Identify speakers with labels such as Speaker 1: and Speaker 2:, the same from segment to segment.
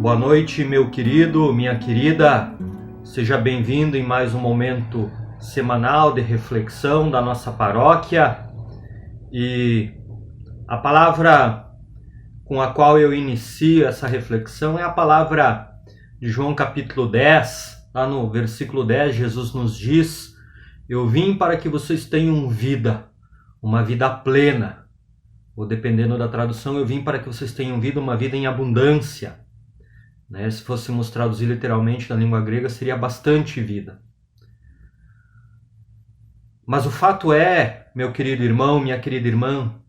Speaker 1: Boa noite, meu querido, minha querida. Seja bem-vindo em mais um momento semanal de reflexão da nossa paróquia. E a palavra com a qual eu inicio essa reflexão é a palavra de João capítulo 10. Lá no versículo 10, Jesus nos diz: eu vim para que vocês tenham vida, uma vida plena. Ou dependendo da tradução, eu vim para que vocês tenham vida, uma vida em abundância. Se fôssemos traduzir literalmente na língua grega, seria bastante vida. Mas o fato é, meu querido irmão, minha querida irmã,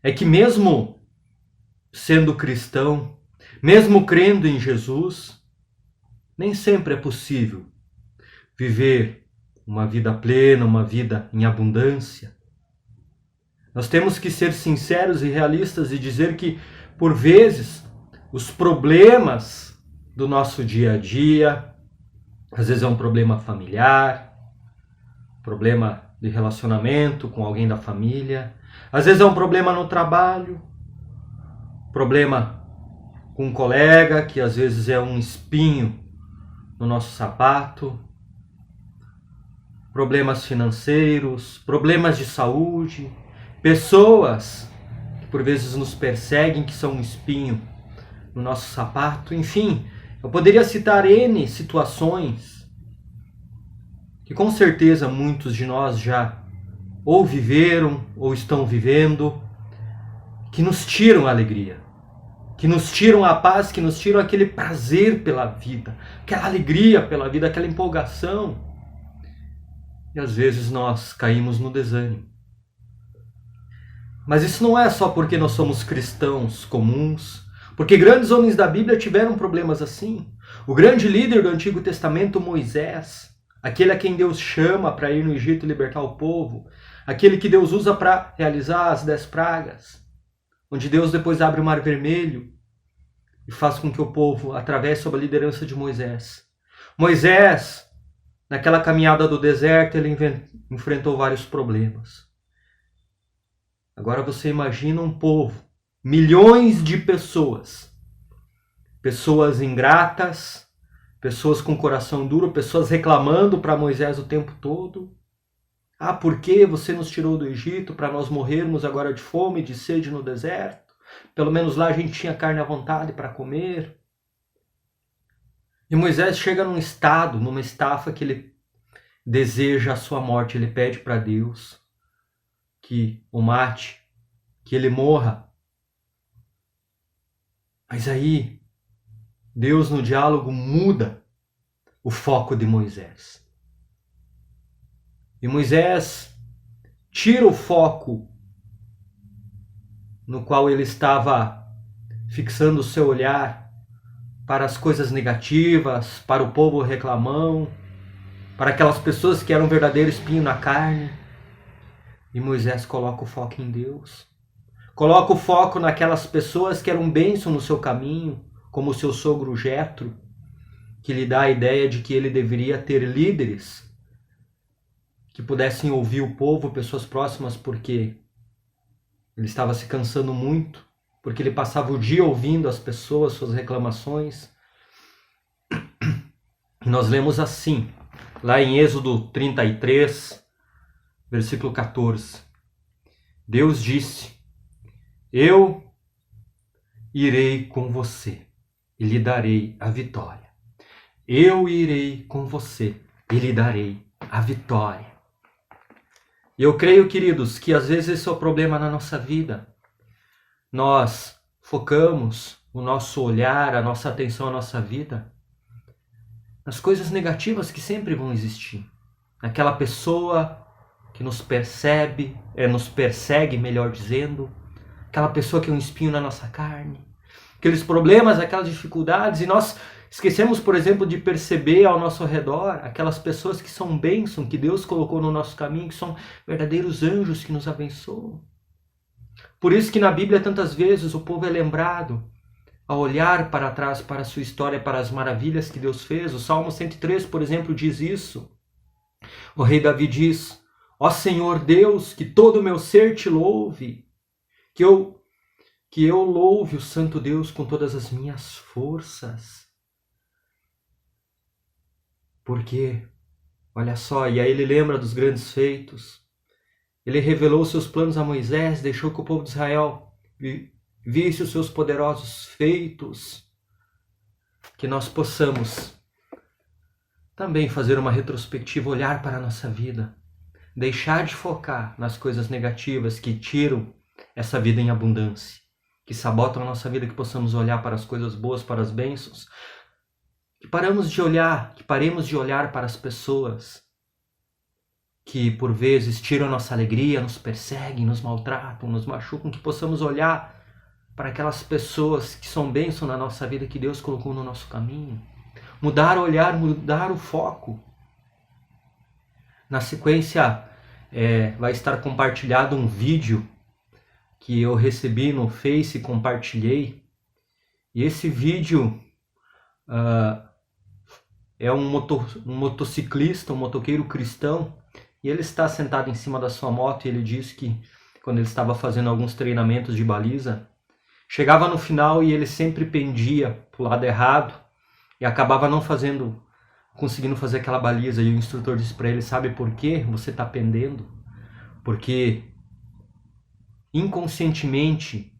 Speaker 1: é que mesmo sendo cristão, mesmo crendo em Jesus, nem sempre é possível viver uma vida plena, uma vida em abundância. Nós temos que ser sinceros e realistas e dizer que, por vezes, os problemas do nosso dia a dia, às vezes é um problema familiar, problema de relacionamento com alguém da família, às vezes é um problema no trabalho, problema com um colega que às vezes é um espinho no nosso sapato, problemas financeiros, problemas de saúde, pessoas que por vezes nos perseguem, que são um espinho no nosso sapato. Enfim, eu poderia citar N situações que com certeza muitos de nós já ou viveram ou estão vivendo, que nos tiram a alegria, que nos tiram a paz, que nos tiram aquele prazer pela vida, aquela alegria pela vida, aquela empolgação. E às vezes nós caímos no desânimo. Mas isso não é só porque nós somos cristãos comuns, porque grandes homens da Bíblia tiveram problemas assim. O grande líder do Antigo Testamento, Moisés, aquele a quem Deus chama para ir no Egito libertar o povo, aquele que Deus usa para realizar as 10 pragas, onde Deus depois abre o Mar Vermelho e faz com que o povo atravesse sob a liderança de Moisés. Moisés, naquela caminhada do deserto, ele enfrentou vários problemas. Agora você imagina um povo, milhões de pessoas, pessoas ingratas, pessoas com coração duro, pessoas reclamando para Moisés o tempo todo. Ah, por que você nos tirou do Egito para nós morrermos agora de fome, de sede no deserto? Pelo menos lá a gente tinha carne à vontade para comer. E Moisés chega num estado, numa estafa que ele deseja a sua morte. Ele pede para Deus que o mate, que ele morra. Mas aí, Deus no diálogo muda o foco de Moisés. E Moisés tira o foco no qual ele estava fixando o seu olhar para as coisas negativas, para o povo reclamão, para aquelas pessoas que eram um verdadeiro espinho na carne. E Moisés coloca o foco em Deus. Coloca o foco naquelas pessoas que eram bênção no seu caminho, como o seu sogro Jetro, que lhe dá a ideia de que ele deveria ter líderes que pudessem ouvir o povo, pessoas próximas, porque ele estava se cansando muito, porque ele passava o dia ouvindo as pessoas, suas reclamações. E nós lemos assim, lá em Êxodo 33, versículo 14. Deus disse: eu irei com você e lhe darei a vitória. Eu irei com você e lhe darei a vitória. E eu creio, queridos, que às vezes esse é o problema na nossa vida. Nós focamos o nosso olhar, a nossa atenção, a nossa vida nas coisas negativas que sempre vão existir. Naquela pessoa que nos persegue, melhor dizendo, aquela pessoa que é um espinho na nossa carne, aqueles problemas, aquelas dificuldades, e nós esquecemos, por exemplo, de perceber ao nosso redor aquelas pessoas que são bênção, que Deus colocou no nosso caminho, que são verdadeiros anjos que nos abençoam. Por isso que na Bíblia tantas vezes o povo é lembrado a olhar para trás, para a sua história, para as maravilhas que Deus fez. O Salmo 103, por exemplo, diz isso. O rei Davi diz: ó Senhor Deus, que todo o meu ser te louve, que eu que eu louve o Santo Deus com todas as minhas forças. Porque, olha só, e aí ele lembra dos grandes feitos. Ele revelou seus planos a Moisés, deixou que o povo de Israel visse os seus poderosos feitos. Que nós possamos também fazer uma retrospectiva, olhar para a nossa vida, deixar de focar nas coisas negativas que tiram essa vida em abundância, que sabotam a nossa vida, que possamos olhar para as coisas boas, para as bênçãos, que paremos de olhar, que paremos de olhar para as pessoas que por vezes tiram a nossa alegria, nos perseguem, nos maltratam, nos machucam, que possamos olhar para aquelas pessoas que são bênção na nossa vida, que Deus colocou no nosso caminho. Mudar o olhar, mudar o foco. Na sequência, vai estar compartilhado um vídeo que eu recebi no Face e compartilhei. E esse vídeo é um motociclista, um motoqueiro cristão, e ele está sentado em cima da sua moto e ele disse que quando ele estava fazendo alguns treinamentos de baliza, chegava no final e ele sempre pendia para o lado errado e acabava não conseguindo fazer aquela baliza. E o instrutor disse para ele: sabe por que você está pendendo? Porque inconscientemente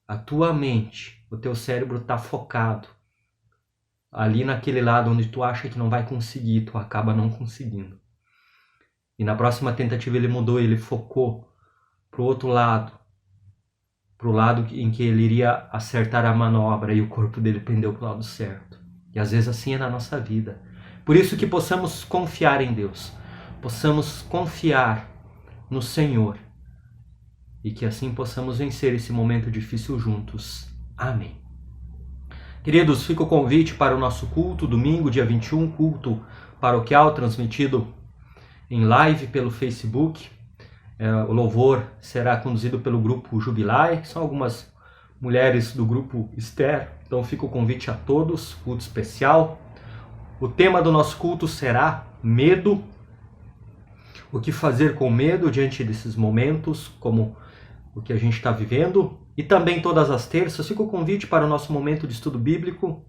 Speaker 1: a tua mente, o teu cérebro está focado ali naquele lado onde tu acha que não vai conseguir, tu acaba não conseguindo. E na próxima tentativa ele mudou, ele focou para o outro lado, para o lado em que ele iria acertar a manobra, e o corpo dele pendeu para o lado certo. E às vezes assim é na nossa vida. Por isso que possamos confiar em Deus, possamos confiar no Senhor, e que assim possamos vencer esse momento difícil juntos. Amém. Queridos, fica o convite para o nosso culto, domingo, dia 21, culto paroquial, transmitido em live pelo Facebook. O louvor será conduzido pelo grupo Jubilai, são algumas mulheres do grupo Esther, então fica o convite a todos, culto especial. O tema do nosso culto será medo, o que fazer com medo diante desses momentos, como o que a gente está vivendo. E também todas as terças fica o convite para o nosso momento de estudo bíblico.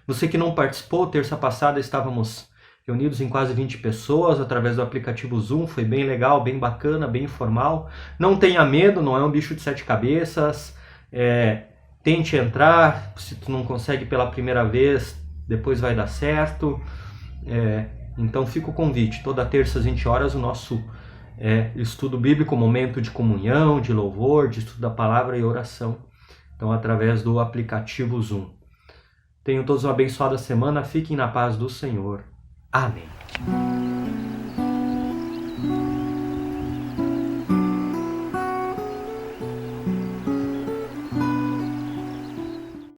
Speaker 1: Você que não participou, terça passada estávamos reunidos em quase 20 pessoas através do aplicativo Zoom, foi bem legal, bem bacana, bem informal. Não tenha medo, não é um bicho de 7 cabeças. Tente entrar, se tu não consegue pela primeira vez, depois vai dar certo. Então fica o convite, toda terça às 20 horas o nosso estudo bíblico, momento de comunhão, de louvor, de estudo da palavra e oração. Então através do aplicativo Zoom. Tenham todos uma abençoada semana, fiquem na paz do Senhor. Amém.